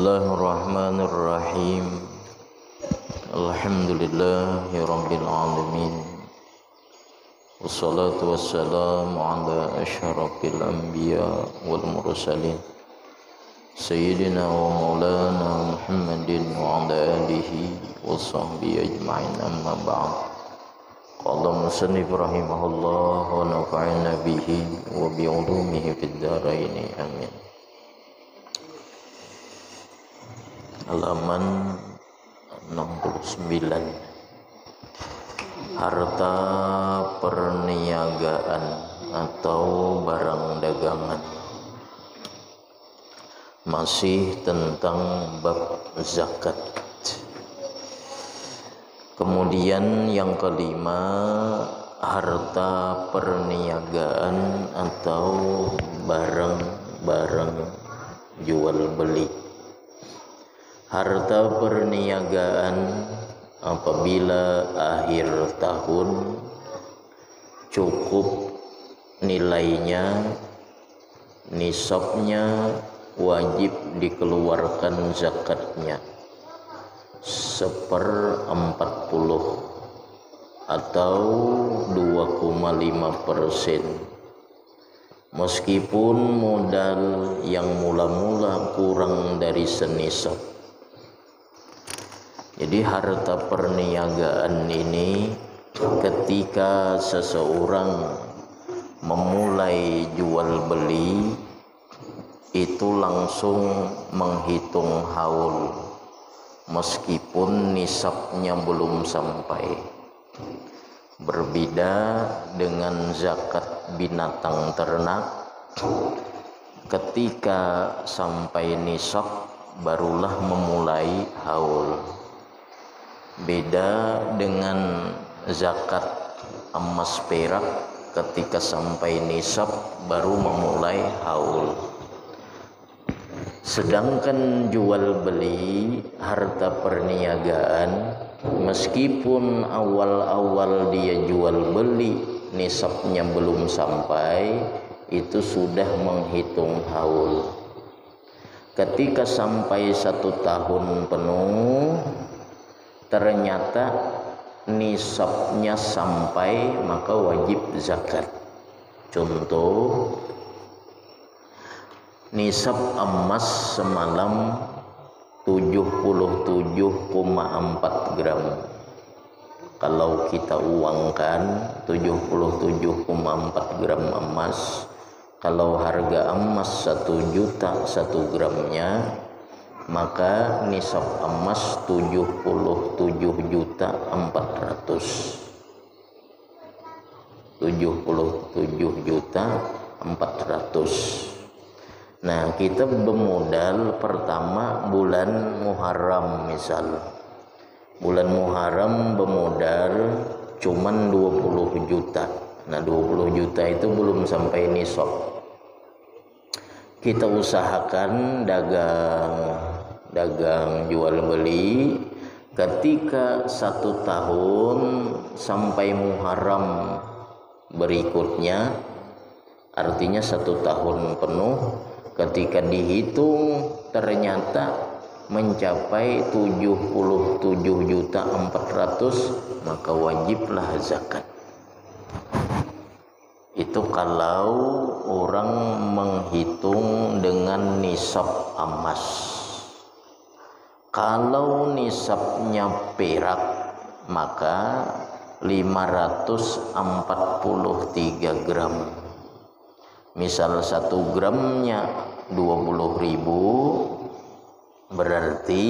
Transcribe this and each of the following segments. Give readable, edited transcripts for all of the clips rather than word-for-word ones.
Bismillahirrahmanirrahim. Alhamdulillahi rabbil alamin. Wassalatu wassalamu ala asyrafil anbiya wal mursalin Sayyidina wa maulana Muhammadin wa ala alihi wa sahbihi ajma'in, amma ba'd. Qala musannif rahimahullah wa nafa'ana bihi wa bi'ulumihi fid dharaini, amin. Halaman 69. Harta perniagaan atau barang dagangan. Masih tentang bab zakat. Kemudian yang kelima, harta perniagaan atau barang-barang jual beli. Harta perniagaan apabila akhir tahun cukup nilainya, nisabnya, wajib dikeluarkan zakatnya 1/40 atau 2,5%. Meskipun modal yang mula-mula kurang dari senisab. Jadi harta perniagaan ini ketika seseorang memulai jual beli itu langsung menghitung haul meskipun nisabnya belum sampai. Berbeda dengan zakat binatang ternak, ketika sampai nisab barulah memulai haul. Beda dengan zakat emas perak, ketika sampai nisab baru memulai haul. Sedangkan jual beli harta perniagaan, meskipun awal-awal dia jual beli nisabnya belum sampai, itu sudah menghitung haul. Ketika sampai 1 tahun penuh, ternyata nisabnya sampai, maka wajib zakat. Contoh, nisab emas semalam 77,4 gram. Kalau kita uangkan 77,4 gram emas, kalau harga emas 1 juta 1 gramnya, maka nisab emas 77.400.000. 77.400.000. Nah, kita bermodal pertama bulan Muharram misal. Bulan Muharram bermodal cuman 20 juta. Nah, 20 juta itu belum sampai nisab. Kita usahakan dagang jual beli. Ketika 1 tahun sampai Muharram berikutnya, artinya 1 tahun penuh, ketika dihitung ternyata mencapai 77.400.000, maka wajiblah zakat. Itu kalau orang menghitung dengan nisab emas. Kalau nisabnya perak, maka 543 gram. Misal 1 gramnya 20.000, berarti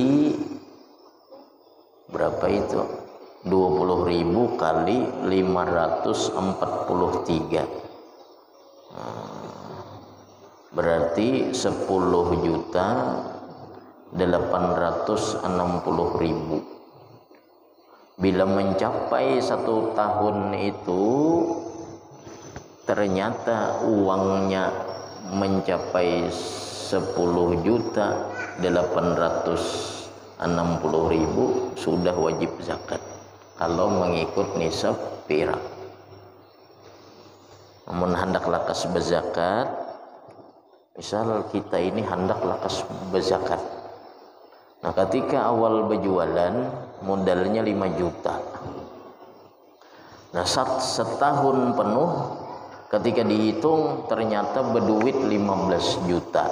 berapa itu? 20.000 kali 543. Berarti 10.860.000. Bila mencapai 1 tahun itu ternyata uangnya mencapai 10.860.000, sudah wajib zakat kalau mengikut nisab perak. Namun hendak lakas berzakat, misal kita ini hendak lakas berzakat, Nah, ketika awal berjualan modalnya 5 juta. Nah, setahun penuh ketika dihitung ternyata berduit 15 juta.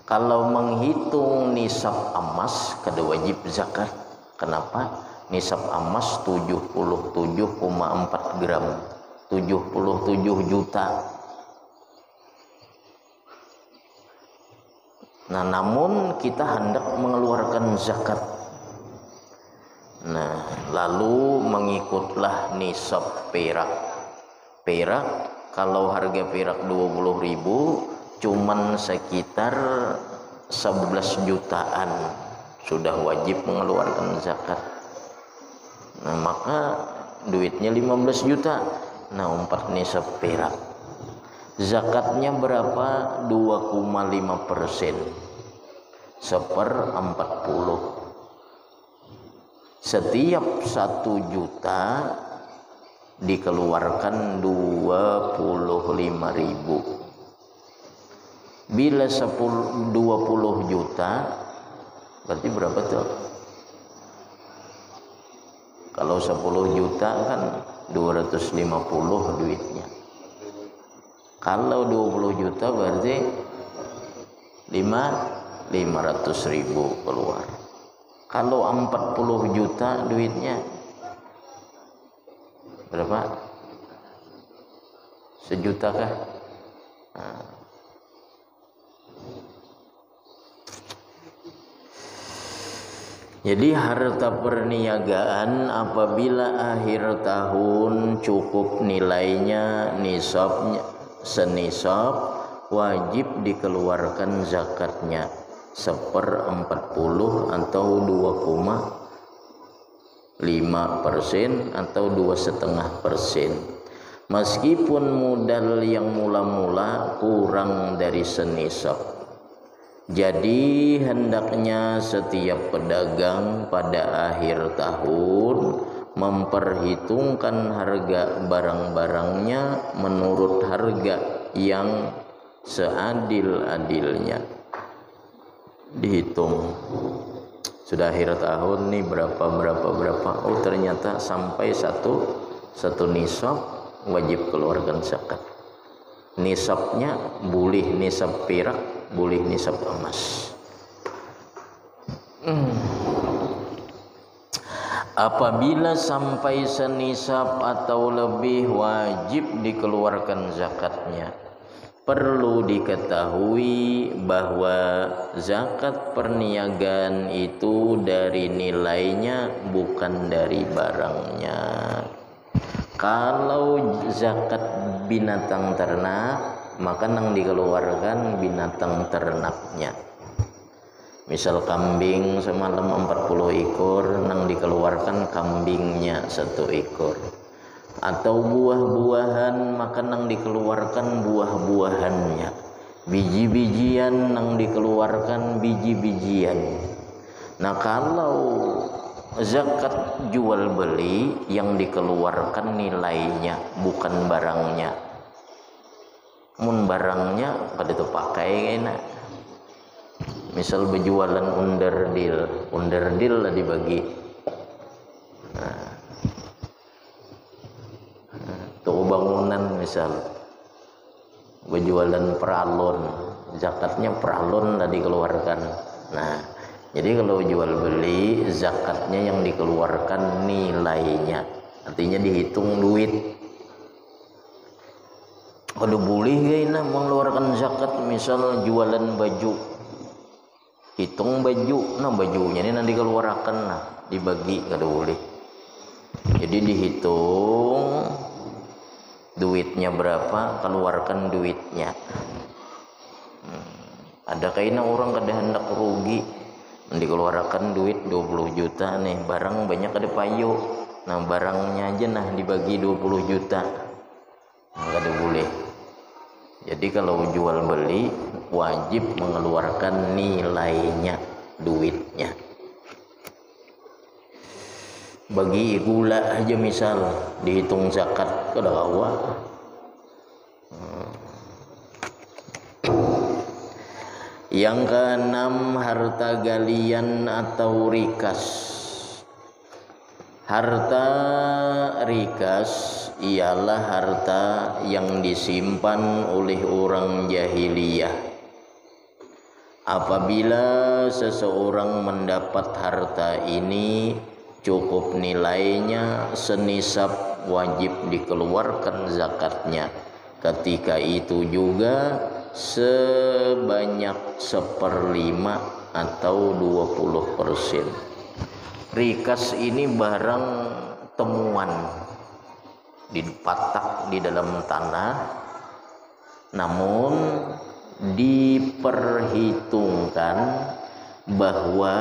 Kalau menghitung nisab emas kada wajib zakat. Kenapa? Nisab emas 77,4 gram, 77 juta. Nah, namun kita hendak mengeluarkan zakat. Nah, lalu mengikutlah nisab perak. Perak, kalau harga perak 20.000, cuman sekitar 11 jutaan sudah wajib mengeluarkan zakat. Nah, maka duitnya 15 juta. Nah, 4 nisab perak. Zakatnya berapa? 2,5%. 1/40. Setiap 1 juta dikeluarkan 25.000. Bila 20 juta berarti berapa tuh? Kalau 10 juta kan 250 duitnya. Kalau 20 juta berarti 500.000 keluar. Kalau 40 juta duitnya berapa? 1 juta kah? Nah. Jadi harta perniagaan apabila akhir tahun cukup nilainya nisabnya senisab, wajib dikeluarkan zakatnya 1/40 atau 2,5% atau 2,5%. Meskipun modal yang mula-mula kurang dari senisab. Jadi hendaknya setiap pedagang pada akhir tahun memperhitungkan harga barang-barangnya menurut harga yang seadil-adilnya. Dihitung sudah akhir tahun nih berapa. Oh, ternyata sampai satu nisab wajib keluarkan zakat. Nisabnya boleh nisab perak, boleh nisab emas. Apabila sampai senisab atau lebih wajib dikeluarkan zakatnya. Perlu diketahui bahwa zakat perniagaan itu dari nilainya bukan dari barangnya. Kalau zakat binatang ternak, maka nang dikeluarkan binatang ternaknya. Misal kambing semalam 40 ekor, nang dikeluarkan kambingnya 1 ekor. Atau buah-buahan, maka nang dikeluarkan buah-buahannya. Biji-bijian nang dikeluarkan biji-bijian. Nah, kalau zakat jual beli yang dikeluarkan nilainya bukan barangnya. Mun barangnya pada itu pakai enak. Misal berjualan underdeal lah dibagi. Tuh bangunan misal berjualan peralon, zakatnya peralon lah dikeluarkan. Nah, jadi kalau jual beli zakatnya yang dikeluarkan nilainya, artinya dihitung duit. Kalau boleh gak mengeluarkan zakat, misal jualan baju, hitung baju, nah bajunya ini nanti dikeluarkan, nah dibagi kada boleh. Jadi dihitung duitnya berapa, keluarkan duitnya. Ada kayaknya orang kada hendak rugi, dikeluarkan duit 20 juta nih, barang banyak ada payu, nah barangnya aja nah dibagi 20 juta, nah kada boleh. Jadi kalau jual beli wajib mengeluarkan nilainya, duitnya. Bagi gula aja misal dihitung zakat kada kawa. Yang keenam, harta galian atau rikas. Harta rikas ialah harta yang disimpan oleh orang jahiliyah. Apabila seseorang mendapat harta ini, cukup nilainya senisab, wajib dikeluarkan zakatnya. Ketika itu juga sebanyak 1/5 atau 20%. Rikas ini barang temuan dipatak di dalam tanah, namun diperhitungkan bahwa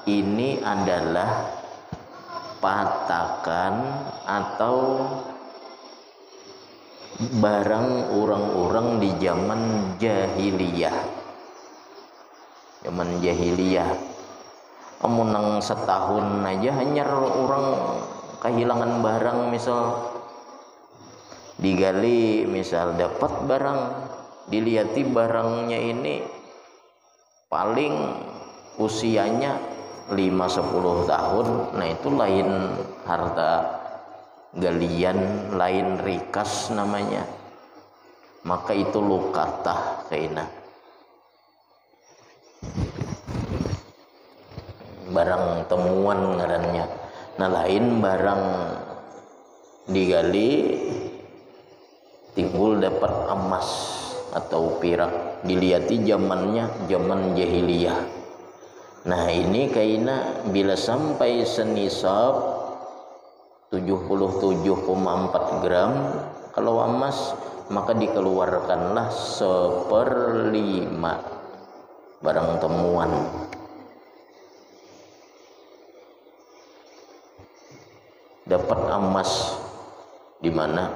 ini adalah patakan atau barang orang-orang di zaman jahiliyah. Zaman jahiliyah, amunang setahun aja hanya orang kehilangan barang, misal digali, misal dapat barang, dilihati barangnya ini paling usianya 5-10 tahun, nah itu lain harta galian, lain rikas namanya, maka itu lukatah kaina, barang temuan ngarannya. Nah lain barang digali timbul dapat emas atau perak, dilihati zamannya zaman jahiliyah. Nah ini kaina bila sampai senisab 77,4 gram kalau emas, maka dikeluarkanlah 1/5 barang temuan. Dapat emas di mana?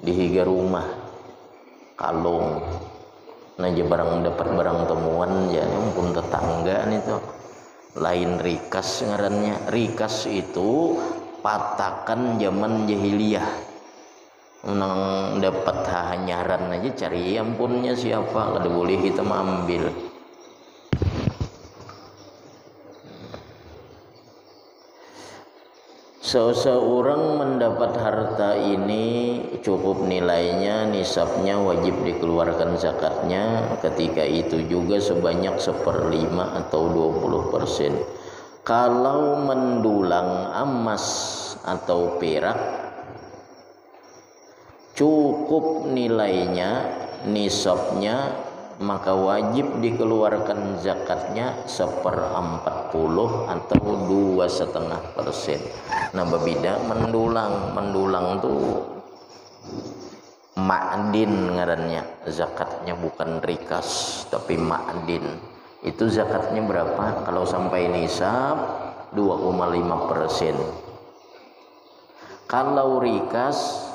Di higa rumah kalung. Nah barang dapat barang temuan ya ampun tetangga nih tuh. Lain rikas ngarannya. Rikas itu patakan zaman jahiliyah. Menang dapat hanyaran aja cari ampunnya siapa, kada boleh kita mengambil. Seseorang mendapat harta ini cukup nilainya, nisabnya, wajib dikeluarkan zakatnya. Ketika itu juga sebanyak 1/5 atau 20%. Kalau mendulang emas atau perak, cukup nilainya, nisabnya, maka wajib dikeluarkan zakatnya 1/40 atau 2,5%. Nah berbeda mendulang tuh ma'din ngarannya, zakatnya bukan rikas tapi ma'din. Itu zakatnya berapa? Kalau sampai nisab 2,5%. Kalau rikas,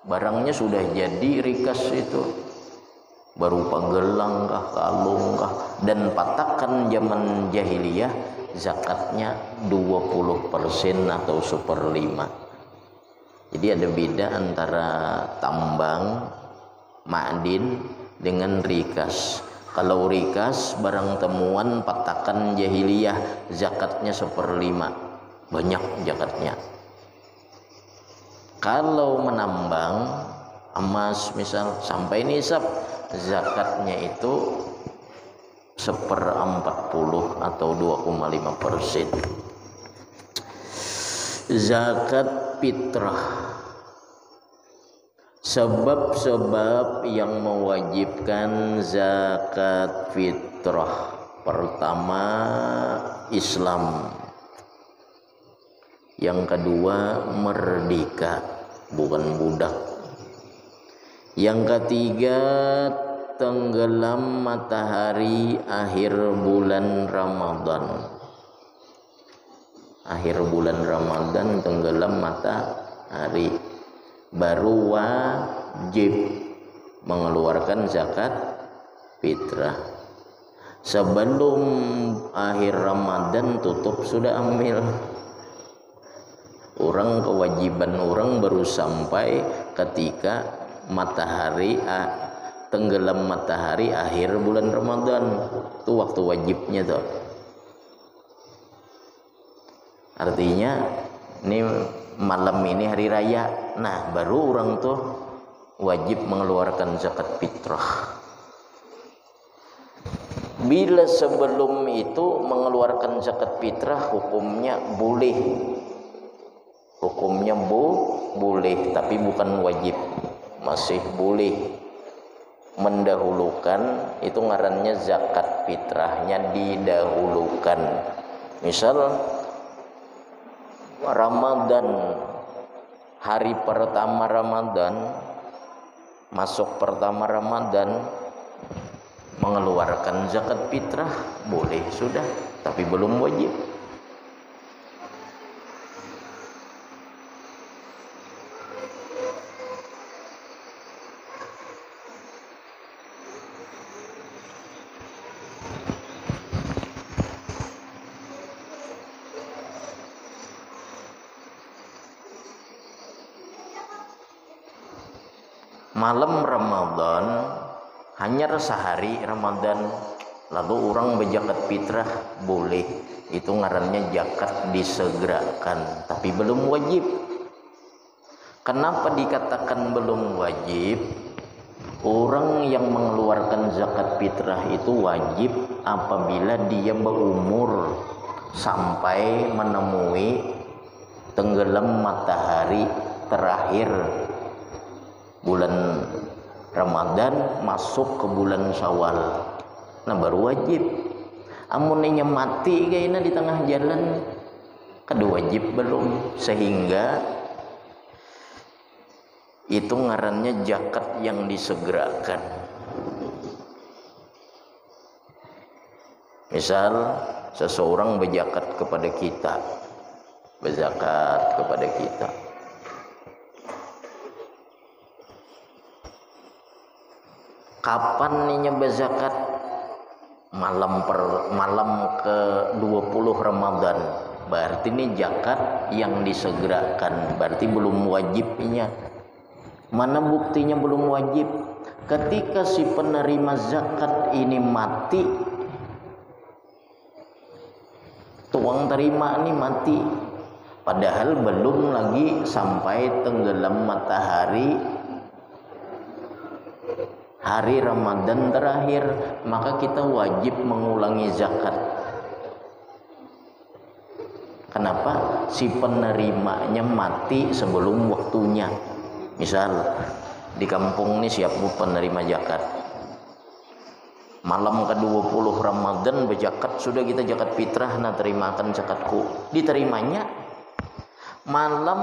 barangnya sudah jadi rikas itu, berupa gelang kah, kalung kah, dan patakan zaman jahiliyah, zakatnya 20% atau 1/5. Jadi ada beda antara tambang, ma'din dengan rikas. Kalau rikas barang temuan patakan jahiliyah, zakatnya 1/5, banyak zakatnya. Kalau menambang emas misal sampai nisab, zakatnya itu 1/40 atau 2,5%. Zakat fitrah. Sebab-sebab yang mewajibkan zakat fitrah. Pertama, Islam. Yang kedua, merdeka, bukan budak. Yang ketiga, tenggelam matahari akhir bulan Ramadan. Akhir bulan Ramadan tenggelam matahari, baru wajib mengeluarkan zakat fitrah. Sebelum akhir Ramadan tutup sudah ambil. Orang kewajiban orang baru sampai ketika matahari tenggelam matahari akhir bulan Ramadan, itu waktu wajibnya tuh. Artinya ini malam ini hari raya, nah baru orang tuh wajib mengeluarkan zakat fitrah. Bila sebelum itu mengeluarkan zakat fitrah hukumnya boleh, hukumnya boleh, tapi bukan wajib, masih boleh mendahulukan, itu ngarannya zakat fitrahnya didahulukan. Misal Ramadan, hari pertama Ramadan, masuk pertama Ramadan, mengeluarkan zakat fitrah boleh sudah, tapi belum wajib. Malam Ramadan hanya sehari Ramadan, lalu orang berzakat fitrah boleh, itu ngarannya zakat disegerakan, tapi belum wajib. Kenapa dikatakan belum wajib? Orang yang mengeluarkan zakat fitrah itu wajib apabila dia berumur sampai menemui tenggelam matahari terakhir bulan Ramadan masuk ke bulan Syawal, nah baru wajib. Amunnya mati kayaknya di tengah jalan, kada wajib belum, sehingga itu ngarannya zakat yang disegerakan. Misal seseorang berzakat kepada kita, kapan ninya berzakat? Malam ke-20 Ramadan, berarti ini zakat yang disegerakan, berarti belum wajibnya. Mana buktinya belum wajib? Ketika si penerima zakat ini mati, tuang terima ini mati, padahal belum lagi sampai tenggelam matahari hari Ramadan terakhir, maka kita wajib mengulangi zakat. Kenapa? Si penerimanya mati sebelum waktunya. Misal di kampung ini siapa penerima zakat, malam ke-20 Ramadan berzakat, sudah kita zakat fitrah, nah terimakan zakatku. Diterimanya malam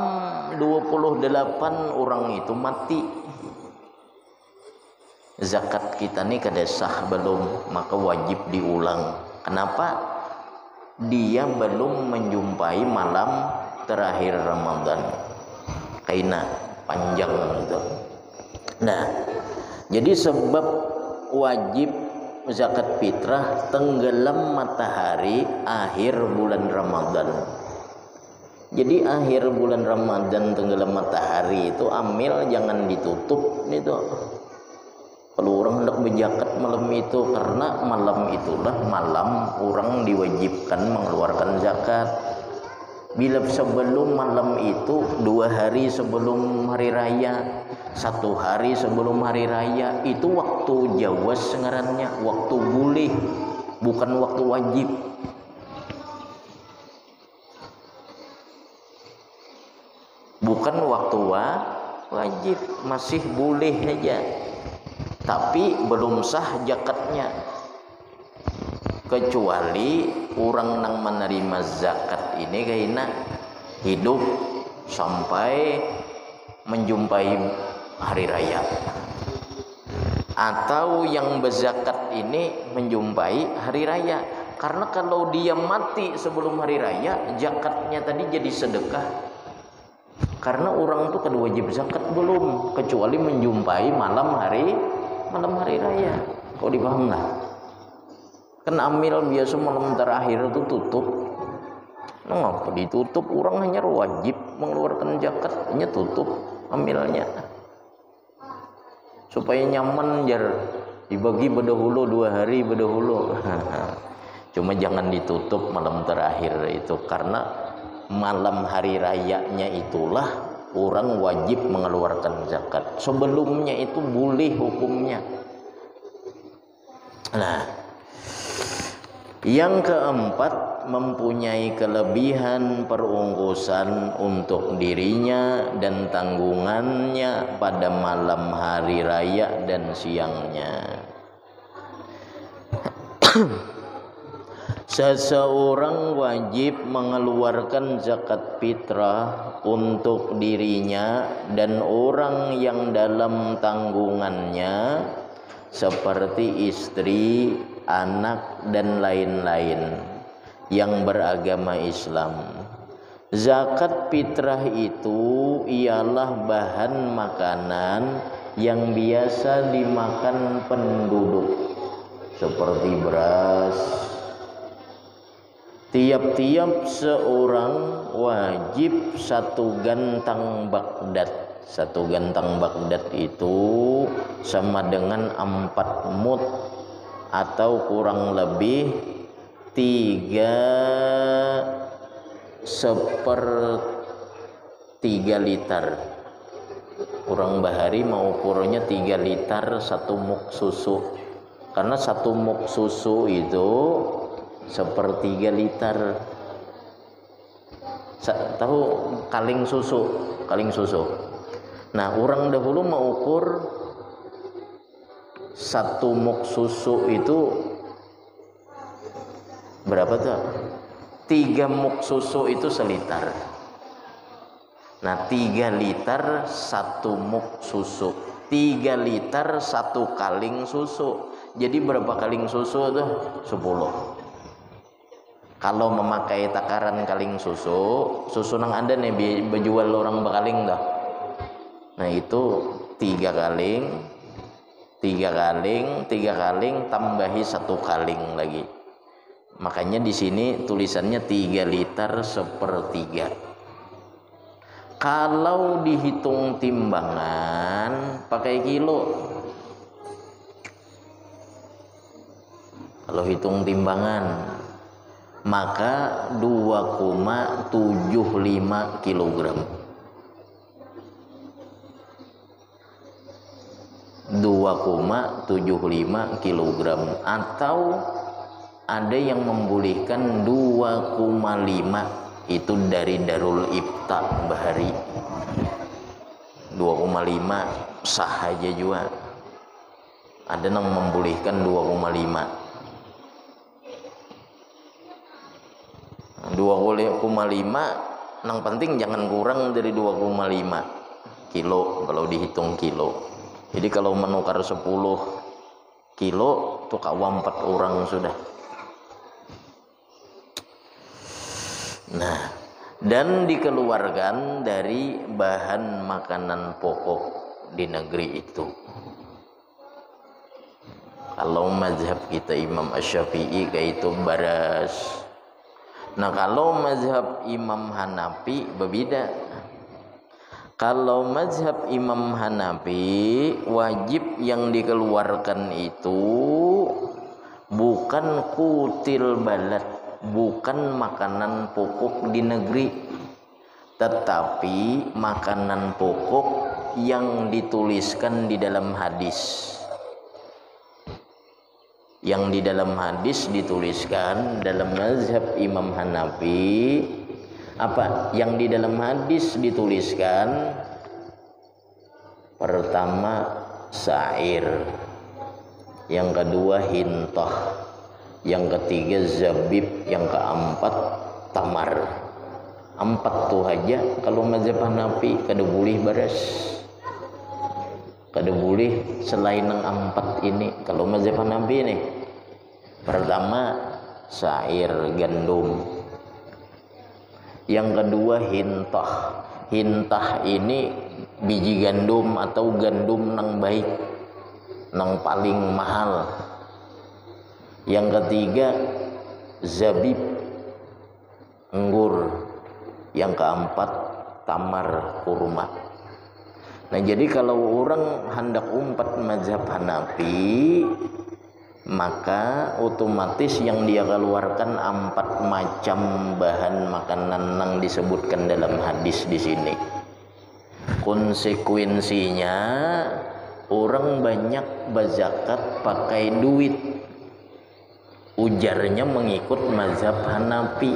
28 orang itu mati, zakat kita nih kada sah belum, maka wajib diulang. Kenapa? Dia belum menjumpai malam terakhir Ramadan, kaina panjang itu. Nah, jadi sebab wajib zakat fitrah tenggelam matahari akhir bulan Ramadan. Jadi akhir bulan Ramadan tenggelam matahari itu amil jangan ditutup itu. Kalau orang hendak berzakat malam itu, karena malam itulah malam orang diwajibkan mengeluarkan zakat. Bila sebelum malam itu 2 hari sebelum hari raya, 1 hari sebelum hari raya, itu waktu jawaz ngarannya, waktu boleh, bukan waktu wajib. Bukan waktu wajib, masih boleh saja, tapi belum sah zakatnya. Kecuali orang yang menerima zakat ini kayaknya hidup sampai menjumpai hari raya, atau yang berzakat ini menjumpai hari raya. Karena kalau dia mati sebelum hari raya, zakatnya tadi jadi sedekah. Karena orang itu kada wajib zakat belum, kecuali menjumpai malam hari raya. Kau dipaham lah? Kan amil biasa malam terakhir itu tutup. Nah, ngapa ditutup? Orang hanya wajib mengeluarkan zakat, hanya tutup amilnya. supaya nyaman jar dibagi berdahulu 2 hari berdahulu. Cuma jangan ditutup malam terakhir itu, karena malam hari rayanya itulah orang wajib mengeluarkan zakat. Sebelumnya itu boleh hukumnya. Nah, yang keempat, mempunyai kelebihan perungkusan untuk dirinya dan tanggungannya pada malam hari raya dan siangnya. Seseorang wajib mengeluarkan zakat fitrah untuk dirinya dan orang yang dalam tanggungannya seperti istri, anak dan lain-lain yang beragama Islam. Zakat fitrah itu ialah bahan makanan yang biasa dimakan penduduk seperti beras. Tiap-tiap seorang wajib 1 gantang Baghdad. 1 gantang Baghdad itu sama dengan 4 mud atau kurang lebih 3/3 liter. Orang bahari mau ukurnya 3 liter 1 muk susu, karena 1 muk susu itu 1/3 liter. Tahu kaling susu. Nah, orang dahulu mau ukur 1 muk susu itu berapa tuh? 3 muk susu itu seliter. Nah, 3 liter 1 muk susu. 3 liter 1 kaling susu. Jadi berapa kaling susu tuh? 10. Kalau memakai takaran kaling susu nang ada nih berjual orang bakaling dah. Nah, itu 3 kaling tambahi 1 kaling lagi. Makanya di sini tulisannya 3 liter 1/3. Kalau dihitung timbangan pakai kilo. Kalau hitung timbangan maka 2,75 kilogram. 2,75 kilogram, atau ada yang membolehkan 2,5. Itu dari Darul Ifta Bahari. 2,5 sah aja juga. Ada yang membolehkan 2,5. 2,5 yang penting jangan kurang dari 2,5 kilo kalau dihitung kilo. Jadi kalau menukar 10 kilo tuh kawa 4 orang sudah. Nah, dan dikeluarkan dari bahan makanan pokok di negeri itu. Kalau mazhab kita Imam Asy-Syafi'i kayak itu beras. Nah, kalau mazhab Imam Hanafi berbeda. Kalau mazhab Imam Hanafi, wajib yang dikeluarkan itu bukan kutil balad, bukan makanan pokok di negeri, tetapi makanan pokok yang dituliskan di dalam hadis. Yang di dalam hadis dituliskan dalam mazhab Imam Hanafi, apa yang di dalam hadis dituliskan? Pertama sa'ir, yang kedua hintah, yang ketiga zabib, yang keempat tamar. 4 tuh aja. Kalau mazhab Hanafi kada boleh beras, kada boleh selain yang 4 ini. Kalau mazhab Hanafi nih, pertama sa'ir, gandum. Yang kedua hintah. Hintah ini biji gandum atau gandum nang baik, nang paling mahal. Yang ketiga zabib, anggur. Yang keempat tamar, kurma. Nah jadi kalau orang hendak umpat mazhab Hanafi, maka otomatis yang dia keluarkan 4 macam bahan makanan yang disebutkan dalam hadis di sini. Konsekuensinya orang banyak berzakat pakai duit, ujarnya mengikut mazhab Hanafi,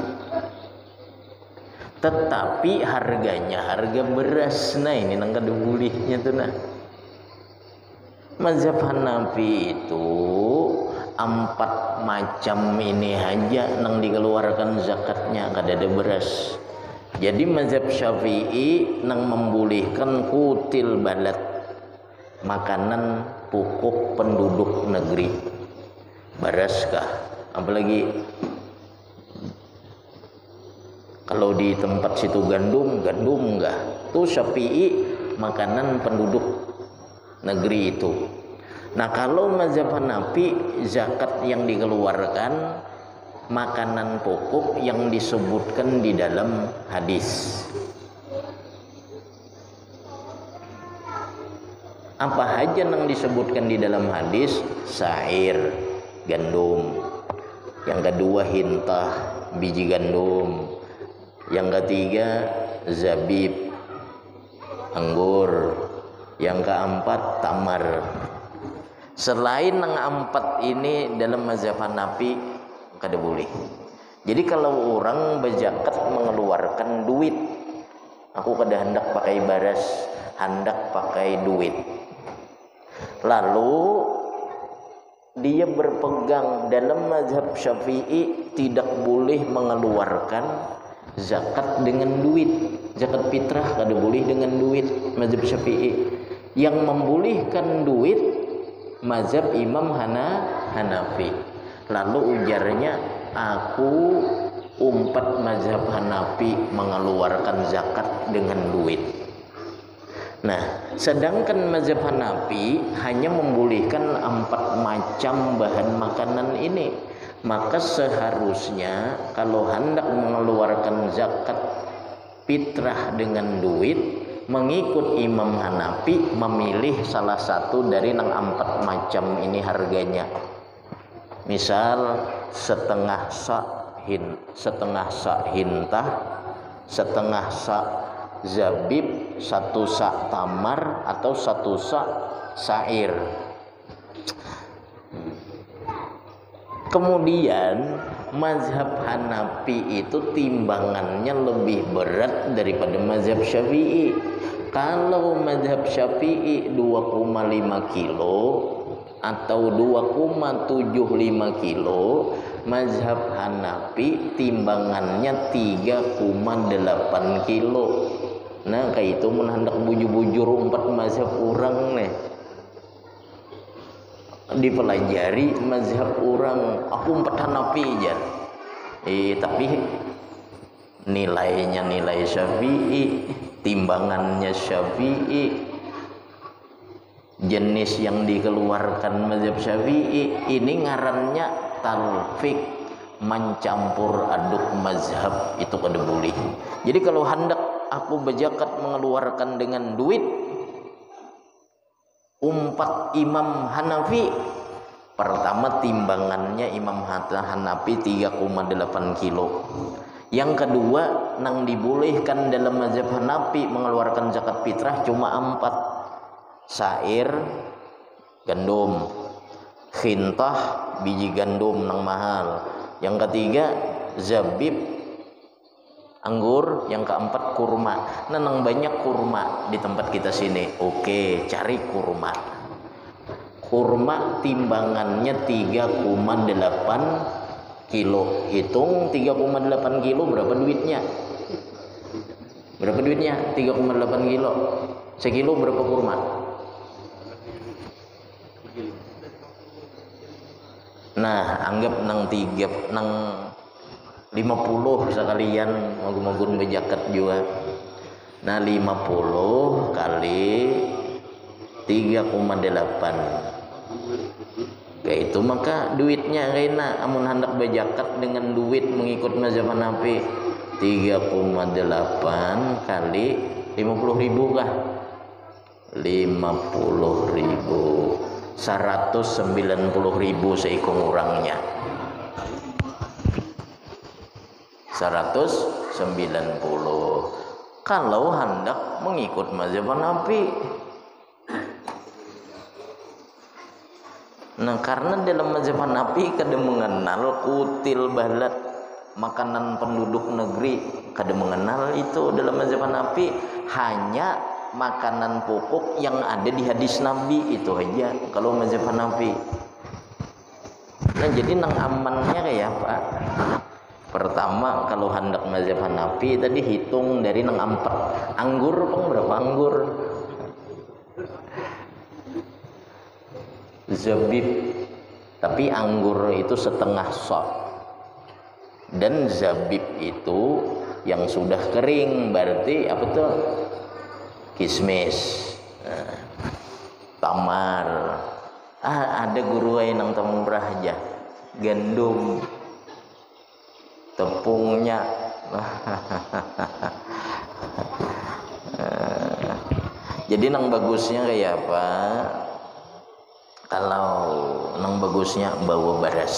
tetapi harganya harga beras. Nah ini nang kada bolehnya tuh. Nah mazhab Hanafi itu 4 macam ini aja nang dikeluarkan zakatnya, kada ada beras. Jadi mazhab Syafi'i nang membolehkan kutil balad, makanan pokok penduduk negeri. Beras kah? Apalagi kalau di tempat situ gandum enggak. Tuh Syafi'i makanan penduduk negeri itu. Nah kalau mazhab Hanafi, zakat yang dikeluarkan makanan pokok yang disebutkan di dalam hadis. Apa aja yang disebutkan di dalam hadis? Syair, gandum. Yang kedua hintah, biji gandum. Yang ketiga zabib, anggur. Yang keempat tamar. Selain yang 4 ini dalam mazhab Hanafi kada boleh. Jadi kalau orang berzakat mengeluarkan duit, aku kada hendak pakai baras, hendak pakai duit, lalu dia berpegang dalam mazhab Syafi'i tidak boleh mengeluarkan zakat dengan duit, zakat fitrah kada boleh dengan duit mazhab Syafi'i. Yang membolehkan duit mazhab Imam Hanafi. Lalu ujarnya, aku umpat mazhab Hanafi mengeluarkan zakat dengan duit. Nah sedangkan mazhab Hanafi hanya membolehkan 4 macam bahan makanan ini. Maka seharusnya kalau hendak mengeluarkan zakat fitrah dengan duit, mengikut Imam Hanafi memilih salah satu dari 4 macam ini harganya. Misal setengah sak hintah, setengah sak zabib, 1 sak tamar, atau 1 sak syair. Kemudian mazhab Hanafi itu timbangannya lebih berat daripada mazhab Syafi'i. Kalau mazhab Syafi'i 2,5 kilo atau 2,75 kilo, mazhab Hanafi timbangannya 3,8 kilo. Nah kayak itu mun hendak bujur-bujur umpat mazhab orang nih, dipelajari mazhab orang, aku umpat Hanafi aja. Tapi nilainya nilai Syafi'i, timbangannya Syafi'i, jenis yang dikeluarkan mazhab Syafi'i, ini ngarannya talfik, mencampur aduk mazhab, itu kada boleh. Jadi kalau hendak aku berzakat mengeluarkan dengan duit, umpat Imam Hanafi, pertama timbangannya Imam Hanafi 3,8 kilo. Yang kedua, nang dibolehkan dalam mazhab Hanafi mengeluarkan zakat fitrah cuma 4. Syair, gandum, khintah, biji gandum nang mahal. Yang ketiga zabib, anggur. Yang keempat kurma. Nah nang banyak kurma di tempat kita sini, oke, cari kurma. Kurma timbangannya 3,8 kilo. Hitung 3,8 kilo berapa duitnya? Berapa duitnya? 3,8 kilo. Sekilo berapa kurma? Nah anggap nang 50 sekalian mogun berzakat juga. Nah 50 kali 3,8, kayak itu maka duitnya kena amun hendak berzakat dengan duit mengikut mazhab Hanafi 3,8 kali 50.000 kah? 50.000, 190.000 seikung orangnya. 190. Kalau hendak mengikut mazhab Hanafi. Nah, karena dalam mazhab Hanafi kada mengenal kutil balat, makanan penduduk negeri kada mengenal itu. Dalam mazhab Hanafi hanya makanan pokok yang ada di hadis Nabi itu aja kalau mazhab Hanafi. Nah, jadi nang amannya kayak apa? Pertama, kalau hendak mazhab Hanafi tadi hitung dari nang 4. Anggur pun berapa anggur? Zabib. Tapi anggur itu setengah sok. Dan zabib itu yang sudah kering, berarti apa tuh? Kismis. Nah, tamar. Ada guru yang temurah aja. Gandum. Tepungnya. Jadi nang bagusnya kayak apa? Kalau nang bagusnya bawa baras,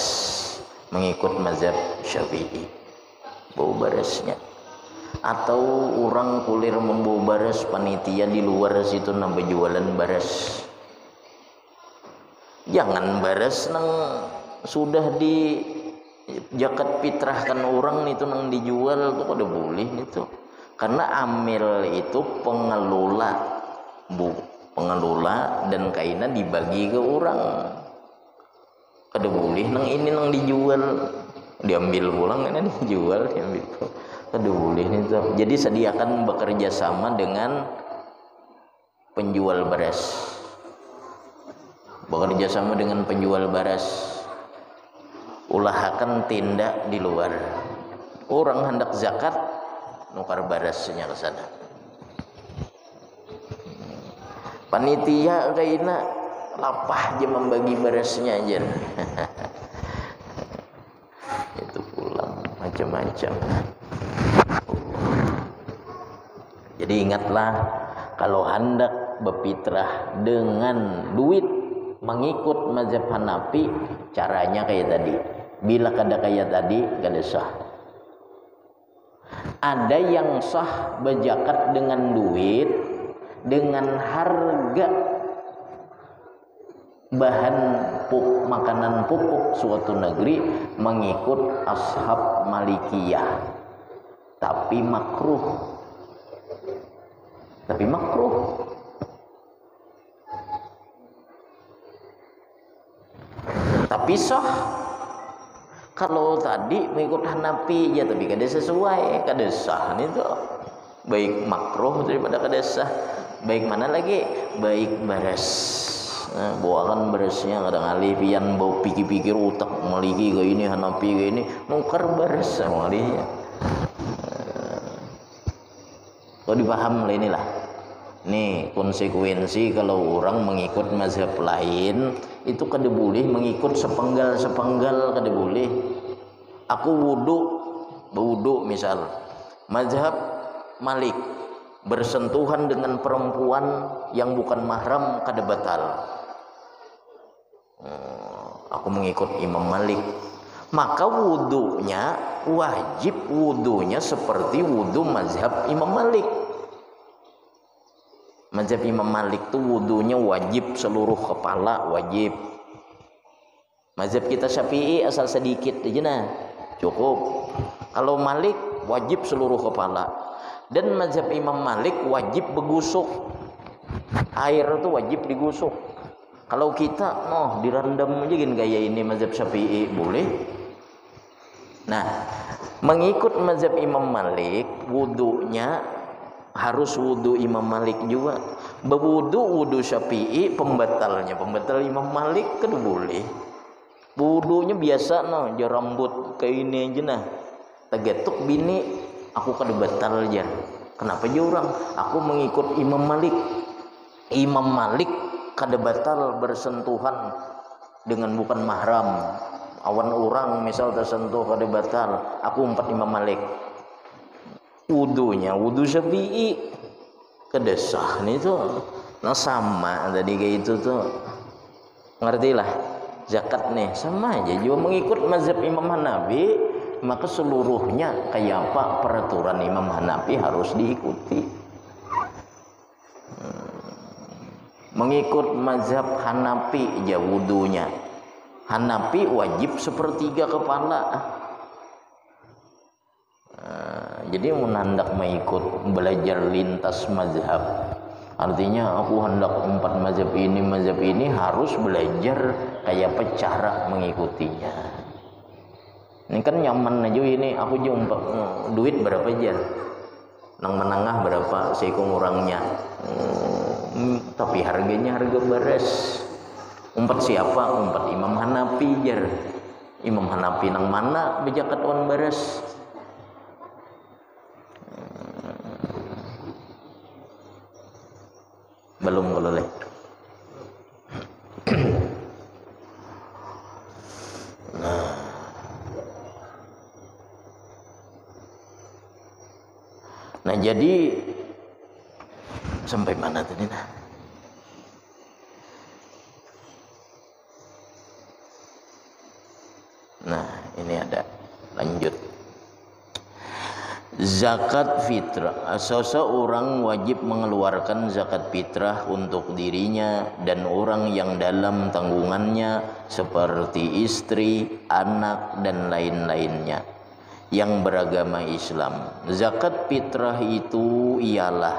mengikut mazhab Syafi'i, bawa barasnya. Atau orang kulir membawa baras, panitia di luar situ nambah jualan baras. Jangan baras nang sudah di jakat fitrahkan orang itu nang dijual tuh kada boleh itu. Karena amil itu pengelola dan kaina dibagi ke orang. Kada boleh nang ini nang dijual, diambil pulang kan dijual, diambil pulang. Kada boleh itu. Jadi sediakan bekerja sama dengan penjual beras. Bekerja sama dengan penjual beras. Ulahakan tindak di luar. Orang hendak zakat nukar berasnya ke sana. Panitia kaina lapah aja membagi berasnya aja. Itu pulang macam-macam. Jadi ingatlah, kalau hendak berfitrah dengan duit mengikut mazhab Hanafi, caranya kayak tadi. Bila kada kayak tadi, kada sah. Ada yang sah berzakat dengan duit, dengan harga bahan makanan pokok suatu negeri mengikut ashab Malikiyah. Tapi makruh. Tapi sah. Kalau tadi mengikut Hanafi ya, tapi kada sesuai, kada sah itu. Baik makruh daripada kada sah. Baik mana lagi? Baik beres. Nah, bawakan beresnya kadang alih pian bau pikir-pikir utak Maliki ke ini, Hanafi ke ini, nukar beres sama dia. Kau dipaham lah inilah. Nih konsekuensi kalau orang mengikut mazhab lain itu kada boleh mengikut sepenggal kada boleh. Aku wudu misal mazhab Malik, bersentuhan dengan perempuan yang bukan mahram kada batal. Aku mengikut Imam Malik, maka wudunya wajib wudunya seperti wudu mazhab Imam Malik. Mazhab Imam Malik tuh wudunya wajib seluruh kepala, wajib. Mazhab kita Syafi'i asal sedikit aja nah, cukup. Kalau Malik wajib seluruh kepala. Dan mazhab Imam Malik wajib begusuk. Air tuh wajib digusuk. Kalau kita direndam aja gini gaya ini mazhab Syafi'i boleh. Nah, mengikut mazhab Imam Malik wudunya harus wudu Imam Malik juga. Wudu Syafi'i pembatal Imam Malik kan boleh. Wudunya biasa rambut kayak ini aja nah. Tegetuk bini aku kada batal aja. Kenapa aja orang? Aku mengikut Imam Malik. Imam Malik kada batal bersentuhan dengan bukan mahram. Awan orang misal tersentuh kada batal. Aku umpat Imam Malik. Wudunya wudu Syafi'i kada sah nih tuh. Nah sama tadi kayak itu tuh, ngertilah zakat nih sama aja juga mengikut mazhab Imam Hanafi, maka seluruhnya kayak apa peraturan Imam Hanafi harus diikuti. Mengikut mazhab Hanafi aja wudunya, Hanafi wajib sepertiga kepala. Jadi menandak mengikut belajar lintas mazhab, artinya aku hendak 4 mazhab ini harus belajar kayak apa cara mengikutinya. Ini kan nyaman aja ini, aku jumpa duit berapa aja, nang menengah berapa saya kurangnya, tapi harganya harga beres. Umpat siapa? Umpat Imam Hanafi jar. Imam Hanafi nang mana bejakat wan beres. Belum boleh. Nah jadi sampai mana tadi nah? Nah ini ada lanjut. Zakat fitrah, seseorang wajib mengeluarkan zakat fitrah untuk dirinya dan orang yang dalam tanggungannya seperti istri, anak dan lain-lainnya yang beragama Islam. Zakat fitrah itu ialah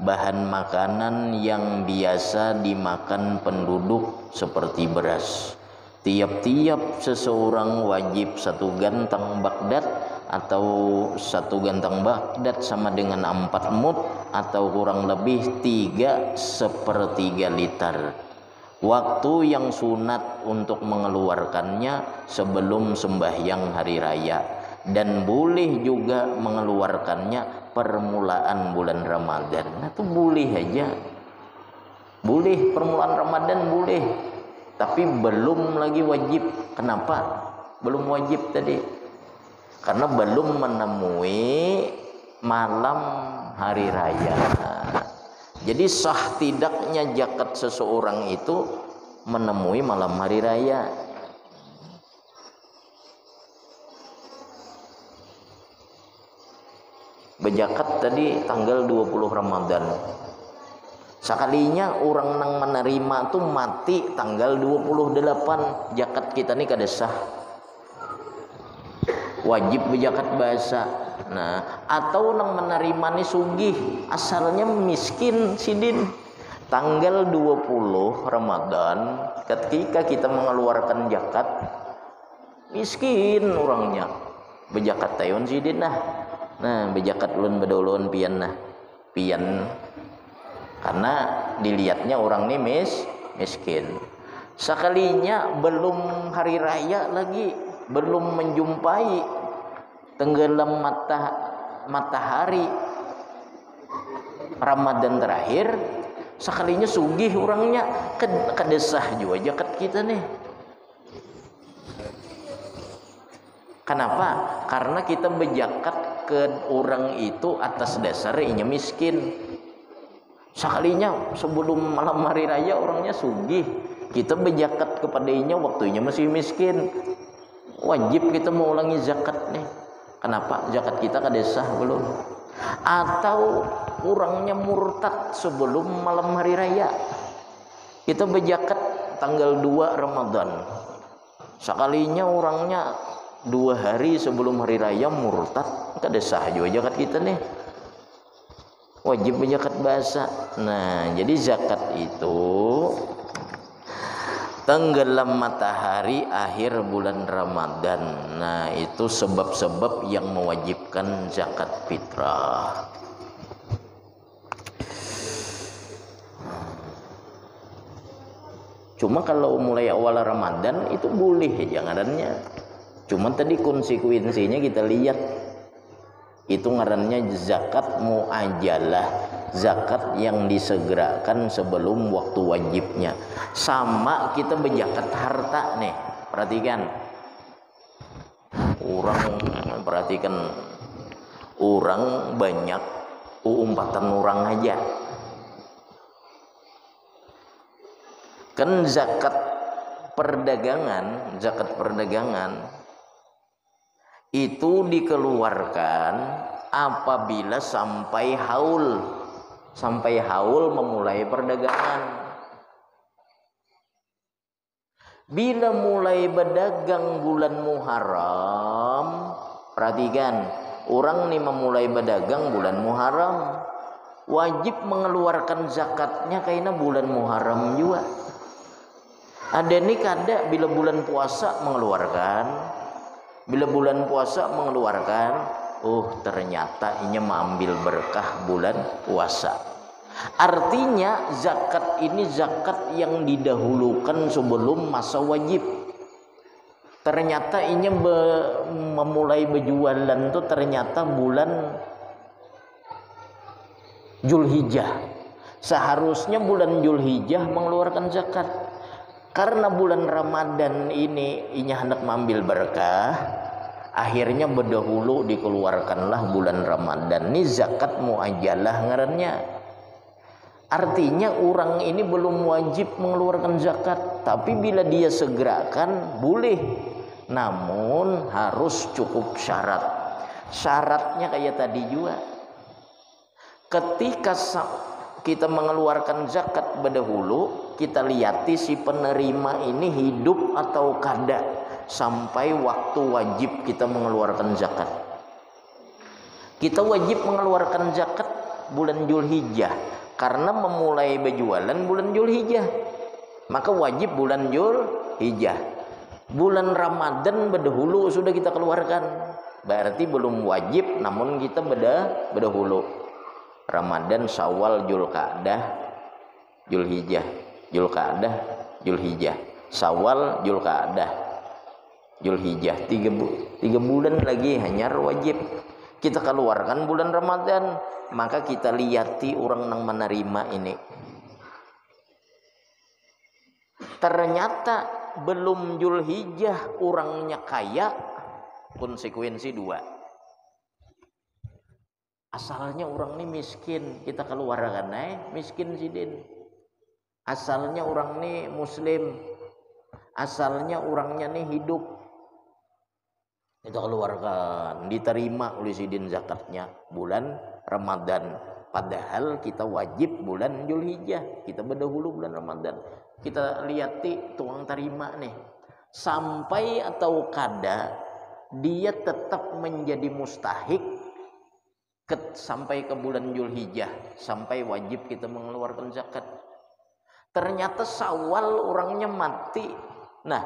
bahan makanan yang biasa dimakan penduduk seperti beras. Tiap-tiap seseorang wajib 1 gantang Baghdad, atau 1 gantang Baghdad sama dengan 4 mud atau kurang lebih 3/3 liter. Waktu yang sunat untuk mengeluarkannya sebelum sembahyang hari raya, dan boleh juga mengeluarkannya permulaan bulan Ramadan. Nah itu boleh aja, boleh permulaan Ramadan boleh, tapi belum lagi wajib. Kenapa belum wajib tadi? Karena belum menemui malam hari raya. Jadi sah tidaknya zakat seseorang itu menemui malam hari raya. Bejakat tadi tanggal 20 Ramadan. Sekalinya orang nang menerima tuh mati tanggal 28, zakat kita nih kada sah. Wajib berzakat bahasa. Nah, atau nang menerima nih sugih, asalnya miskin sidin. Tanggal 20 Ramadan ketika kita mengeluarkan zakat, miskin orangnya. Berzakat tayun sidin nah. Nah, berzakat ulun bedolon pian nah. Pian karena dilihatnya orang nih miskin. Sekalinya belum hari raya lagi, belum menjumpai tenggelam matahari Ramadan terakhir, sekalinya sugih orangnya, kedesah juga zakat kita nih. Kenapa? Karena kita berzakat ke orang itu atas dasar inya miskin. Sekalinya sebelum malam hari raya orangnya sugih, kita berzakat kepadanya waktunya masih miskin. Wajib kita mengulangi zakat nih. Kenapa? Zakat kita kada sah belum. Atau orangnya murtad sebelum malam hari raya, kita berzakat tanggal 2 Ramadan. Sekalinya orangnya 2 hari sebelum hari raya murtad, kada sah juga zakat kita nih. Wajib berzakat bahasa. Nah, jadi zakat itu tenggelam matahari akhir bulan Ramadan. Nah, itu sebab-sebab yang mewajibkan zakat fitrah. Cuma kalau mulai awal Ramadan itu boleh aja ngarannya. Cuma tadi konsekuensinya kita lihat. Itu ngarannya zakat muajalah, zakat yang disegerakan sebelum waktu wajibnya. Sama kita berzakat harta nih, perhatikan. Orang banyak, umpatan orang aja. Kan zakat perdagangan itu dikeluarkan apabila sampai haul memulai perdagangan. Bila mulai berdagang bulan Muharram, perhatikan, orang nih memulai berdagang bulan Muharram, wajib mengeluarkan zakatnya karena bulan Muharram juga. Ada nih kada bila bulan puasa mengeluarkan, ternyata ini mengambil berkah bulan puasa. Artinya zakat ini zakat yang didahulukan sebelum masa wajib. Ternyata ini memulai berjualan tuh ternyata bulan Zulhijjah. Seharusnya bulan Zulhijjah mengeluarkan zakat. Karena bulan Ramadan ini hendak mengambil berkah, akhirnya berdahulu dikeluarkanlah bulan Ramadan. Ini zakat muajjalah ngarannya. Artinya orang ini belum wajib mengeluarkan zakat, tapi bila dia segerakan boleh, namun harus cukup syarat. Syaratnya kayak tadi juga, ketika kita mengeluarkan zakat berdahulu, kita lihati si penerima ini hidup atau kada sampai waktu wajib kita mengeluarkan zakat. Kita wajib mengeluarkan zakat bulan Zulhijjah karena memulai berjualan bulan Zulhijjah, maka wajib bulan Zulhijjah. Bulan Ramadan berdahulu sudah kita keluarkan, berarti belum wajib, namun kita berdahulu. Ramadan, Syawal, Zulqa'dah, Zulhijjah, Zulqa'dah, Zulhijjah, Syawal, Zulqa'dah, Zulhijjah, tiga bulan lagi hanya wajib kita keluarkan bulan Ramadan. Maka kita lihati orang yang menerima ini, ternyata belum Zulhijjah orangnya kaya, konsekuensi dua. Asalnya orang ini miskin, kita keluarkan miskin sidin. Asalnya orang ini muslim, asalnya orangnya nih hidup, kita keluarkan, diterima oleh sidin zakatnya bulan Ramadan. Padahal kita wajib bulan Zulhijjah, kita berdahulu bulan Ramadan. Kita lihati tuang terima nih, sampai atau kada dia tetap menjadi mustahik sampai ke bulan Zulhijjah, sampai wajib kita mengeluarkan zakat. Ternyata Syawal orangnya mati, nah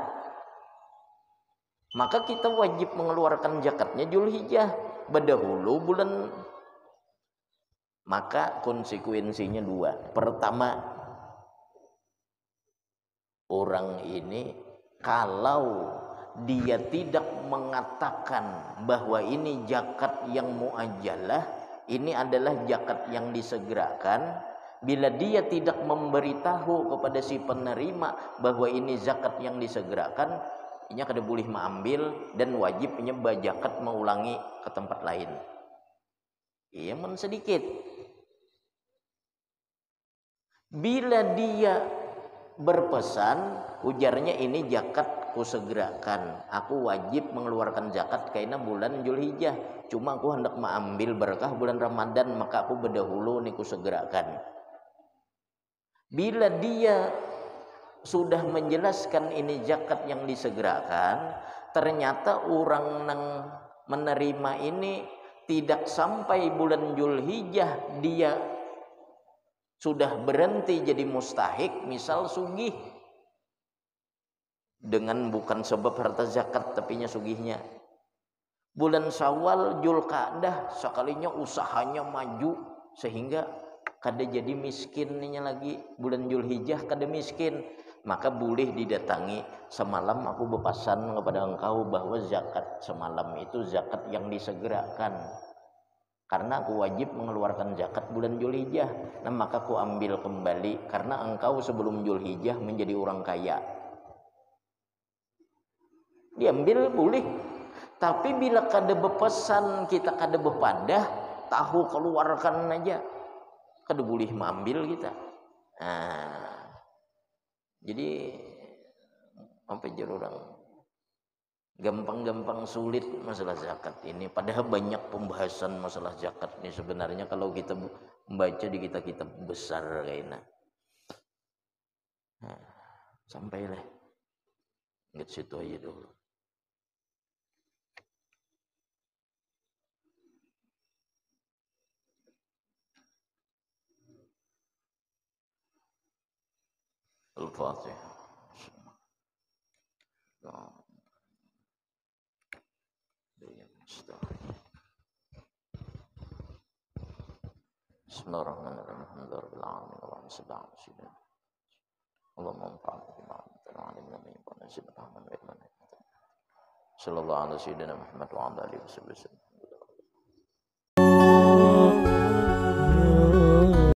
maka kita wajib mengeluarkan zakatnya Zulhijjah berdahulu bulan. Maka konsekuensinya dua. Pertama, orang ini kalau dia tidak mengatakan bahwa ini zakat yang muajjalah, ini adalah zakat yang disegerakan, bila dia tidak memberitahu kepada si penerima bahwa ini zakat yang disegerakan, ini kada boleh mengambil dan wajibnya berzakat mengulangi ke tempat lain. Iya, men sedikit. Bila dia berpesan, ujarnya ini zakat ku segerakan, aku wajib mengeluarkan zakat karena bulan Zulhijjah, cuma aku hendak mengambil berkah bulan Ramadan, maka aku berdahulu nih ku segerakan. Bila dia sudah menjelaskan ini zakat yang disegerakan, ternyata orang yang menerima ini tidak sampai bulan Zulhijjah dia sudah berhenti jadi mustahik, misal sugih dengan bukan sebab harta zakat tapinya sugihnya. Bulan Syawal, Zulqa'dah sekalinya usahanya maju sehingga kada jadi miskinnya lagi. Bulan Zulhijjah kada miskin, maka boleh didatangi, semalam aku berpesan kepada engkau bahwa zakat semalam itu zakat yang disegerakan, karena aku wajib mengeluarkan zakat bulan Zulhijjah. Nah, maka aku ambil kembali karena engkau sebelum Zulhijjah menjadi orang kaya. Diambil boleh. Tapi bila kada berpesan, kita kada berpadah, tahu keluarkan aja, kada boleh mengambil kita. Nah, Jadi apa aja orang gampang-gampang sulit masalah zakat ini, padahal banyak pembahasan masalah zakat ini sebenarnya kalau kita membaca di kitab-kitab besar kayaknya. Nah, sampailah ingat situ aja dulu. Al-Fatihah. Bismillahirrahmanirrahim. Alhamdulillahirabbil alamin. Allahumma anfa'na bima 'allamtana wa 'allimna ma yanfa'una. Sallallahu alaihi wasallam Muhammad wa ala alihi wasallam.